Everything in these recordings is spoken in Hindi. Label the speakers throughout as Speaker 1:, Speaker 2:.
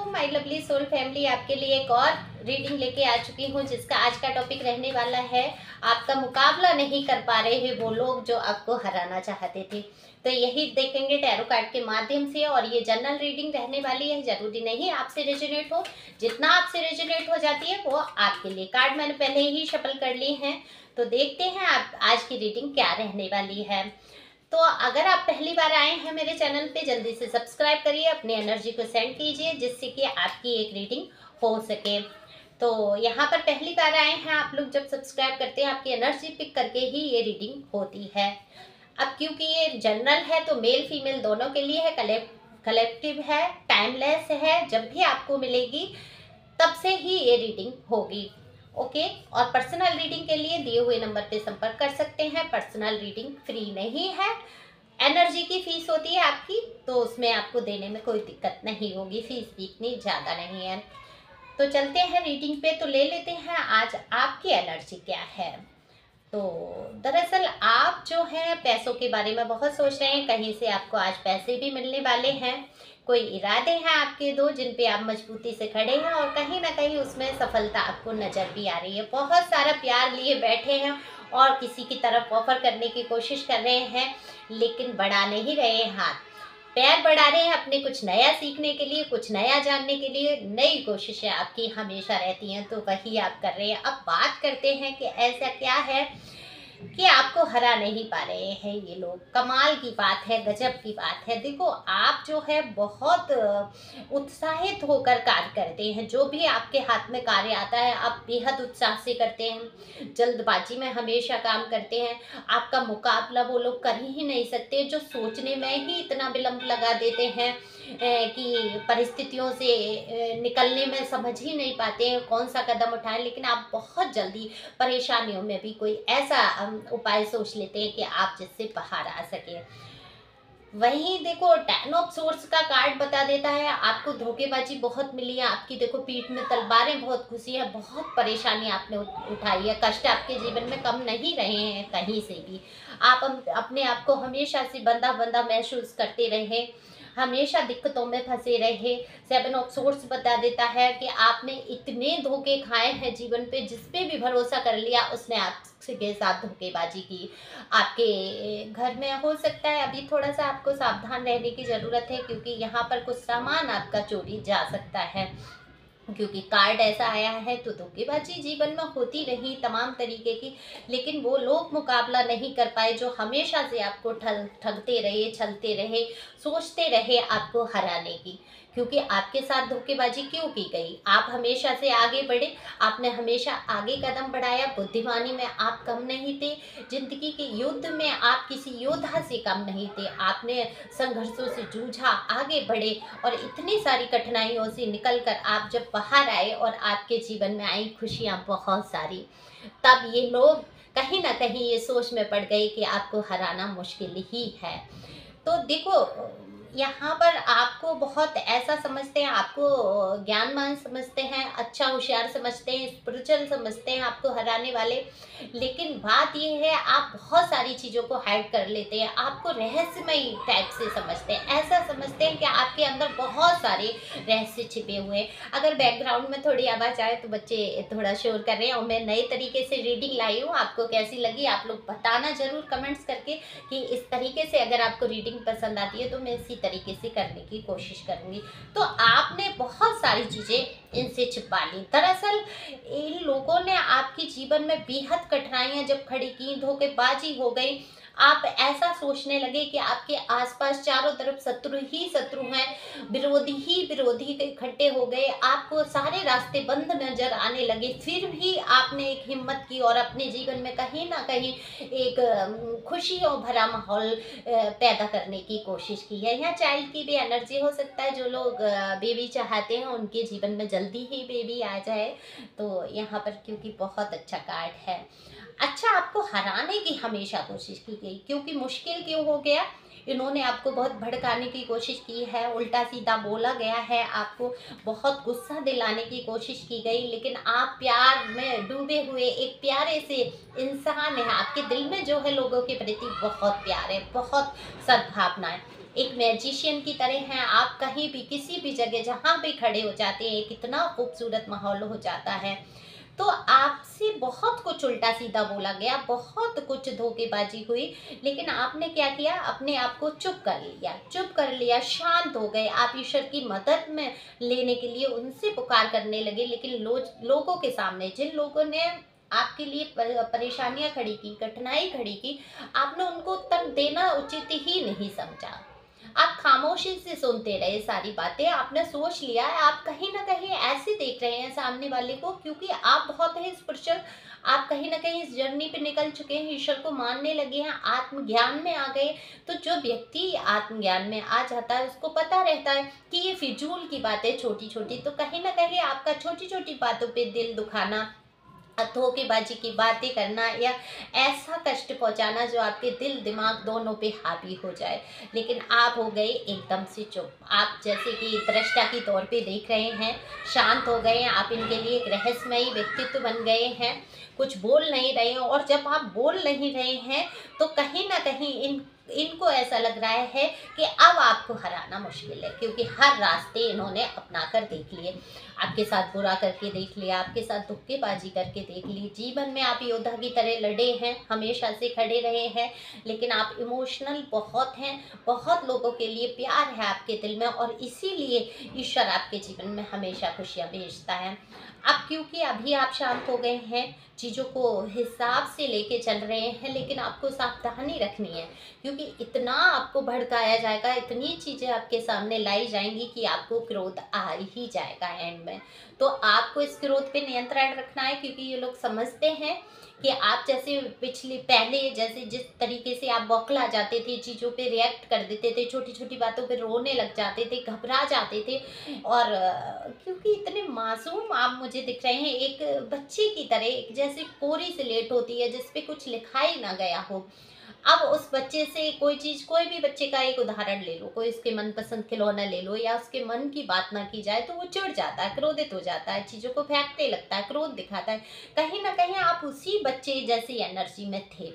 Speaker 1: माय लवली सोल फैमिली, आपके लिए एक और रीडिंग लेके आ चुकी हूँ जिसका आज का टॉपिक रहने वाला है आपका मुकाबला नहीं कर पा रहे हैं वो लोग जो आपको हराना चाहते थे। तो यही देखेंगे टैरो कार्ड के माध्यम से, और ये जनरल रीडिंग रहने वाली है। जरूरी नहीं आपसे रेजोनेट हो, जितना आपसे रेजोनेट हो जाती है वो आपके लिए। कार्ड मैंने पहले ही शफल कर लिए हैं, तो देखते हैं आप आज की रीडिंग क्या रहने वाली है। तो अगर आप पहली बार आए हैं मेरे चैनल पे, जल्दी से सब्सक्राइब करिए, अपनी एनर्जी को सेंड कीजिए जिससे कि आपकी एक रीडिंग हो सके। तो यहाँ पर पहली बार आए हैं आप लोग, जब सब्सक्राइब करते हैं आपकी एनर्जी पिक करके ही ये रीडिंग होती है। अब क्योंकि ये जनरल है तो मेल फीमेल दोनों के लिए है, कलेक्टिव है, टाइमलेस है, जब भी आपको मिलेगी तब से ही ये रीडिंग होगी। ओके, और पर्सनल रीडिंग के लिए दिए हुए नंबर पे संपर्क कर सकते हैं। पर्सनल रीडिंग फ्री नहीं है, एनर्जी की फीस होती है आपकी, तो उसमें आपको देने में कोई दिक्कत नहीं होगी, फीस भी इतनी ज़्यादा नहीं है। तो चलते हैं रीडिंग पे, तो ले लेते हैं आज आपकी एनर्जी क्या है। तो दरअसल आप जो है पैसों के बारे में बहुत सोच रहे हैं, कहीं से आपको आज पैसे भी मिलने वाले हैं। कोई इरादे हैं आपके दो जिन पे आप मजबूती से खड़े हैं, और कहीं ना कहीं उसमें सफलता आपको नजर भी आ रही है। बहुत सारा प्यार लिए बैठे हैं और किसी की तरफ ऑफर करने की कोशिश कर रहे हैं, लेकिन बढ़ा नहीं रहे हैं हाथ पैर बढ़ा रहे हैं अपने कुछ नया सीखने के लिए, कुछ नया जानने के लिए। नई कोशिशें आपकी हमेशा रहती हैं, तो वही आप कर रहे हैं। अब बात करते हैं कि ऐसा क्या है कि आपको हरा नहीं पा रहे हैं ये लोग। कमाल की बात है, गजब की बात है। देखो आप जो है बहुत उत्साहित होकर कार्य करते हैं, जो भी आपके हाथ में कार्य आता है आप बेहद उत्साह से करते हैं, जल्दबाजी में हमेशा काम करते हैं। आपका मुकाबला वो लोग कर ही नहीं सकते जो सोचने में ही इतना विलंब लगा देते हैं कि परिस्थितियों से निकलने में समझ ही नहीं पाते हैं कौन सा कदम उठाएं। लेकिन आप बहुत जल्दी परेशानियों में भी कोई ऐसा उपाय सोच लेते हैं कि आप जिससे बाहर आ सके। वहीं देखो टेन ऑफ सोर्स का कार्ड बता देता है आपको धोखेबाजी बहुत मिली है, आपकी देखो पीठ में तलवारें बहुत घुसी है, बहुत परेशानी आपने उठाई है, कष्ट आपके जीवन में कम नहीं रहे हैं कहीं से भी। आप अपने आप को हमेशा से बंधा बंधा महसूस करते रहे, हमेशा दिक्कतों में फंसे रहे। सेवन ऑफ सोर्स बता देता है कि आपने इतने धोखे खाए हैं जीवन पे, जिस पे भी भरोसा कर लिया उसने आपके साथ धोखेबाजी की। आपके घर में हो सकता है अभी थोड़ा सा आपको सावधान रहने की ज़रूरत है, क्योंकि यहाँ पर कुछ सामान आपका चोरी जा सकता है। क्योंकि कार्ड ऐसा आया है, तो धोखेबाजी जीवन में होती रही तमाम तरीके की, लेकिन वो लोग मुकाबला नहीं कर पाए जो हमेशा से आपको ठगते रहे, छलते रहे, सोचते रहे आपको हराने की। क्योंकि आपके साथ धोखेबाजी क्यों की गई? आप हमेशा से आगे बढ़े, आपने हमेशा आगे कदम बढ़ाया, बुद्धिमानी में आप कम नहीं थे, जिंदगी के युद्ध में आप किसी योद्धा से कम नहीं थे। आपने संघर्षों से जूझा, आगे बढ़े, और इतनी सारी कठिनाइयों से निकल कर आप जब बाहर आए और आपके जीवन में आई खुशियाँ बहुत सारी, तब ये लोग कहीं ना कहीं ये सोच में पड़ गए कि आपको हराना मुश्किल ही है। तो देखो यहाँ पर आपको बहुत ऐसा समझते हैं, आपको ज्ञानवान समझते हैं, अच्छा होशियार समझते हैं, स्पिरिचुअल समझते हैं आपको हराने वाले। लेकिन बात ये है आप बहुत सारी चीज़ों को हाइड कर लेते हैं, आपको रहस्यमयी टाइप से समझते हैं, ऐसा समझते हैं कि आपके अंदर बहुत सारे रहस्य छिपे हुए हैं। अगर बैकग्राउंड में थोड़ी आवाज़ आए तो बच्चे थोड़ा शोर कर रहे हैं, और मैं नए तरीके से रीडिंग लाई हूँ। आपको कैसी लगी आप लोग बताना ज़रूर कमेंट्स करके, कि इस तरीके से अगर आपको रीडिंग पसंद आती है तो मैं इसी तरीके से करने की कोशिश करूंगी। तो आपने बहुत सारी चीजें इनसे छिपा ली। दरअसल इन लोगों ने आपके जीवन में बेहद कठिनाइयां जब खड़ी की, धोखेबाजी हो गई, आप ऐसा सोचने लगे कि आपके आसपास चारों तरफ शत्रु ही शत्रु हैं, विरोधी ही विरोधी इकट्ठे हो गए, आपको सारे रास्ते बंद नजर आने लगे। फिर भी आपने एक हिम्मत की और अपने जीवन में कहीं ना कहीं एक खुशियों भरा माहौल पैदा करने की कोशिश की है। यहाँ चाइल्ड की भी एनर्जी हो सकता है, जो लोग बेबी चाहते हैं उनके जीवन में जल्दी ही बेबी आ जाए। तो यहाँ पर क्योंकि बहुत अच्छा कार्ड है, अच्छा आपको हराने की हमेशा कोशिश की गई, क्योंकि मुश्किल क्यों हो गया? इन्होंने आपको बहुत भड़काने की कोशिश की है, उल्टा सीधा बोला गया है, आपको बहुत गुस्सा दिलाने की कोशिश की गई, लेकिन आप प्यार में डूबे हुए एक प्यारे से इंसान हैं। आपके दिल में जो है लोगों के प्रति बहुत प्यार है, बहुत सद्भावनाएं। एक मैजिशियन की तरह हैं आप, कहीं भी किसी भी जगह जहाँ भी खड़े हो जाते हैं कितना खूबसूरत माहौल हो जाता है। तो आपसे बहुत कुछ उल्टा सीधा बोला गया, बहुत कुछ धोखेबाजी हुई, लेकिन आपने क्या किया, अपने आप को चुप कर लिया, शांत हो गए। आप ईश्वर की मदद में लेने के लिए उनसे पुकार करने लगे, लेकिन लोगों के सामने जिन लोगों ने आपके लिए परेशानियां खड़ी की, कठिनाई खड़ी की, आपने उनको उत्तर देना उचित ही नहीं समझा। आप खामोशी से सुनते रहे सारी बातें, आपने सोच लिया है, आप कहीं ना कहीं ऐसे देख रहे हैं सामने वाले को, क्योंकि आप बहुत ही स्पिरिचुअल, आप कहीं ना कहीं इस जर्नी पे निकल चुके हैं, ईश्वर को मानने लगे हैं, आत्मज्ञान में आ गए। तो जो व्यक्ति आत्मज्ञान में आ जाता है उसको पता रहता है कि ये फिजूल की बातें छोटी छोटी, तो कहीं ना कहीं आपका छोटी छोटी बातों पे दिल दुखाना, धोखेबाजी की बातें करना या ऐसा कष्ट पहुंचाना जो आपके दिल दिमाग दोनों पे हावी हो जाए, लेकिन आप हो गए एकदम से चुप। आप जैसे कि दृष्टा के तौर पे देख रहे हैं, शांत हो गए हैं, आप इनके लिए एक रहस्यमयी व्यक्तित्व बन गए हैं, कुछ बोल नहीं रहे हैं। और जब आप बोल नहीं रहे हैं तो कहीं ना कहीं इनको ऐसा लग रहा है कि अब आपको हराना मुश्किल है, क्योंकि हर रास्ते इन्होंने अपना कर देख लिए। आपके साथ बुरा करके देख लिया, आपके साथ धोखेबाजी करके देख ली, जीवन में आप योद्धा की तरह लड़े हैं, हमेशा से खड़े रहे हैं, लेकिन आप इमोशनल बहुत हैं, बहुत लोगों के लिए प्यार है आपके दिल में, और इसीलिए ईश्वर आपके जीवन में हमेशा खुशियाँ भेजता है। अब क्योंकि अभी आप शांत हो गए हैं, चीज़ों को हिसाब से लेके चल रहे हैं, लेकिन आपको सावधानी रखनी है, क्योंकि इतना आपको भड़काया जाएगा, इतनी चीज़ें आपके सामने लाई जाएंगी कि आपको क्रोध आ ही जाएगा एंड में। तो आपको इस क्रोध पे नियंत्रण रखना है, क्योंकि ये लोग समझते हैं कि आप जैसे पहले जैसे जिस तरीके से आप बौखला जाते थे, चीज़ों पे रिएक्ट कर देते थे, छोटी छोटी बातों पे रोने लग जाते थे, घबरा जाते थे, और क्योंकि इतने मासूम आप मुझे दिख रहे हैं, एक बच्चे की तरह, एक जैसे कोरी स्लेट होती है जिस पे कुछ लिखा ही ना गया हो। अब उस बच्चे से कोई चीज़, कोई भी बच्चे का एक उदाहरण ले लो, कोई उसके मनपसंद खिलौना ले लो, या उसके मन की बात ना की जाए तो वो चिढ़ जाता है, क्रोधित हो जाता है, चीज़ों को फेंकने लगता है, क्रोध दिखाता है। कहीं ना कहीं आप उसी बच्चे जैसी एनर्जी में थे,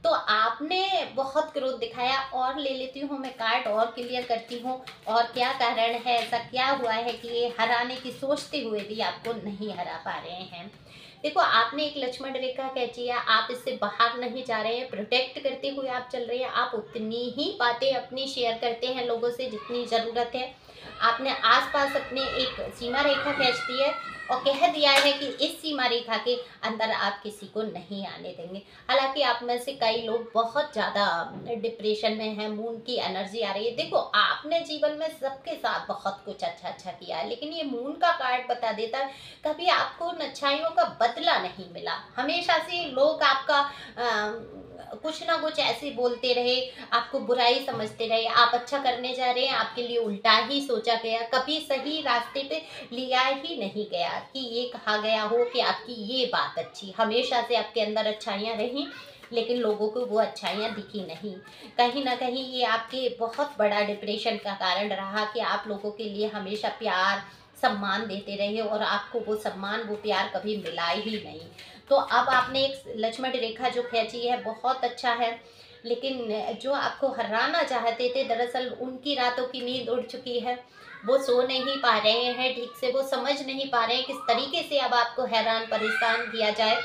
Speaker 1: तो आपने बहुत क्रोध दिखाया। और ले लेती हूँ मैं कार्ड और क्लियर करती हूँ, और क्या कारण है, ऐसा क्या हुआ है कि ये हराने की सोचते हुए भी आपको नहीं हरा पा रहे हैं। देखो, आपने एक लक्ष्मण रेखा खींची है, आप इससे बाहर नहीं जा रहे हैं, प्रोटेक्ट करते हुए आप चल रहे हैं। आप उतनी ही बातें अपनी शेयर करते हैं लोगों से जितनी ज़रूरत है। आपने आसपास अपने एक सीमा रेखा खींच दी है और कह दिया है कि इस सीमा रेखा के अंदर आप किसी को नहीं आने देंगे। हालांकि आप में से कई लोग बहुत ज़्यादा डिप्रेशन में हैं, मून की एनर्जी आ रही है। देखो, आपने जीवन में सबके साथ बहुत कुछ अच्छा अच्छा किया है, लेकिन ये मून का कार्ड बता देता है कभी आपको उन अच्छाइयों का बदला नहीं मिला। हमेशा से लोग आपका कुछ ना कुछ ऐसे बोलते रहे, आपको बुराई समझते रहे, आप अच्छा करने जा रहे हैं, आपके लिए उल्टा ही सोचा गया, कभी सही रास्ते पे लिया ही नहीं गया कि ये कहा गया हो कि आपकी ये बात अच्छी। हमेशा से आपके अंदर अच्छाइयाँ रहीं, लेकिन लोगों को वो अच्छाइयाँ दिखी नहीं। कहीं ना कहीं ये आपके बहुत बड़ा डिप्रेशन का कारण रहा कि आप लोगों के लिए हमेशा प्यार सम्मान देते रहे, और आपको वो सम्मान वो प्यार कभी मिला ही नहीं। तो अब आपने एक लक्ष्मण रेखा जो खींची है बहुत अच्छा है, लेकिन जो आपको हराना चाहते थे दरअसल उनकी रातों की नींद उड़ चुकी है। वो सो नहीं पा रहे हैं ठीक से, वो समझ नहीं पा रहे हैं किस तरीके से अब आपको हैरान परेशान किया जाए,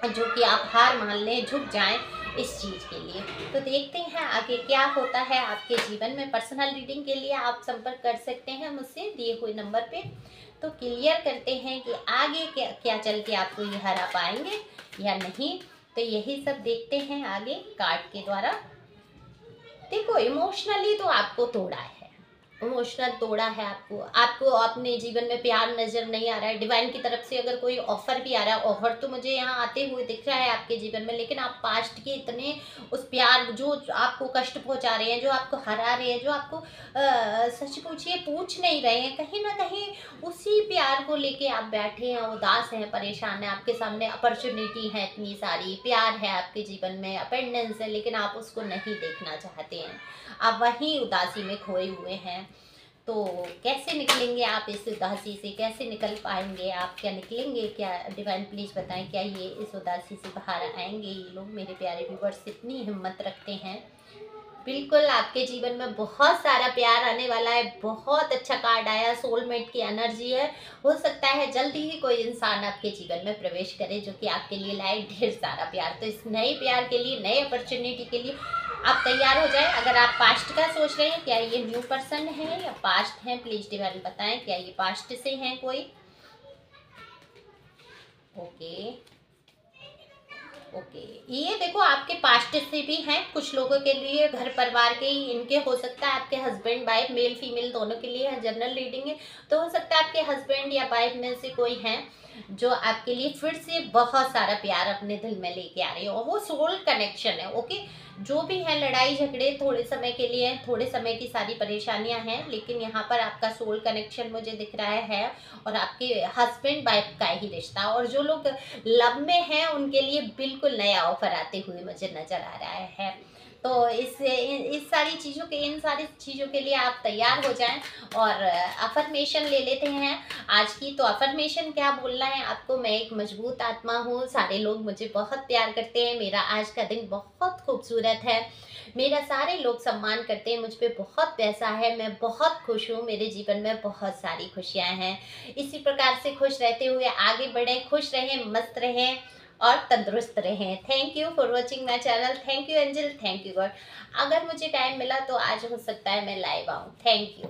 Speaker 1: जो कि आप हार मान लें, झुक जाएं इस चीज़ के लिए। तो देखते हैं आगे क्या होता है आपके जीवन में। पर्सनल रीडिंग के लिए आप संपर्क कर सकते हैं मुझसे दिए हुए नंबर पे। तो क्लियर करते हैं कि आगे क्या क्या चल के आपको ये हरा पाएंगे या नहीं। तो यही सब देखते हैं आगे कार्ड के द्वारा। देखो, इमोशनली तो आपको तोड़ा है, इमोशनल तोड़ा है आपको, आपको अपने जीवन में प्यार नजर नहीं आ रहा है, डिवाइन की तरफ से अगर कोई ऑफर भी आ रहा है, ऑफर तो मुझे यहाँ आते हुए दिख रहा है आपके जीवन में, लेकिन आप पास्ट के इतने उस प्यार जो आपको कष्ट पहुंचा रहे हैं, जो आपको हरा रहे हैं, जो आपको सच पूछिए पूछ नहीं रहे हैं, कहीं ना कहीं उसी प्यार को लेके आप बैठे हैं, उदास हैं, परेशान हैं। आपके सामने अपॉर्चुनिटी है इतनी सारी, प्यार है आपके जीवन में, अपेंडेंस है, लेकिन आप उसको नहीं देखना चाहते हैं, आप वहीं उदासी में खोए हुए हैं। तो कैसे निकलेंगे आप इस उदासी से, कैसे निकल पाएंगे आप, क्या निकलेंगे क्या? डिवाइन प्लीज बताएं, क्या ये इस उदासी से बाहर आएंगे ये लोग? मेरे प्यारे व्यूवर्स इतनी हिम्मत रखते हैं। बिल्कुल, आपके जीवन में बहुत सारा प्यार आने वाला है। बहुत अच्छा कार्ड आया, सोलमेट की एनर्जी है। हो सकता है जल्दी ही कोई इंसान आपके जीवन में प्रवेश करे जो कि आपके लिए लाए ढेर सारा प्यार। तो इस नए प्यार के लिए, नए अपॉर्चुनिटी के लिए आप तैयार हो जाएं। अगर आप पास्ट का सोच रहे हैं, क्या ये न्यू पर्सन है या पास्ट है, प्लीज डिवाइन बताएं, क्या ये पास्ट से हैं कोई? ओके, ये देखो आपके पास्ट से भी हैं, कुछ लोगों के लिए घर परिवार के ही इनके, हो सकता है आपके हस्बैंड वाइफ, मेल फीमेल दोनों के लिए जनरल रीडिंग है। तो हो सकता है आपके हस्बैंड या वाइफ में से कोई है जो आपके लिए फिर से बहुत सारा प्यार अपने दिल में लेके आ रही है, और वो सोल कनेक्शन है। ओके, जो भी है लड़ाई झगड़े थोड़े समय के लिए, थोड़े समय की सारी परेशानियां हैं, लेकिन यहाँ पर आपका सोल कनेक्शन मुझे दिख रहा है, और आपके हस्बैंड वाइफ का ही रिश्ता। और जो लोग लव में हैं उनके लिए बिल्कुल नया ऑफर आते हुए मुझे नजर आ रहा है। तो इस सारी चीज़ों के, इन सारी चीज़ों के लिए आप तैयार हो जाएं। और अफर्मेशन ले लेते हैं आज की। तो अफर्मेशन क्या बोलना है आपको? मैं एक मजबूत आत्मा हूँ, सारे लोग मुझे बहुत प्यार करते हैं, मेरा आज का दिन बहुत खूबसूरत है, मेरा सारे लोग सम्मान करते हैं, मुझ पे बहुत पैसा है, मैं बहुत खुश हूँ, मेरे जीवन में बहुत सारी खुशियाँ हैं। इसी प्रकार से खुश रहते हुए आगे बढ़ें, खुश रहें, मस्त रहें और तंदुरुस्त रहें। Thank you for watching my channel. Thank you angel, thank you God. अगर मुझे टाइम मिला तो आज हो सकता है मैं लाइव आऊँ। Thank you.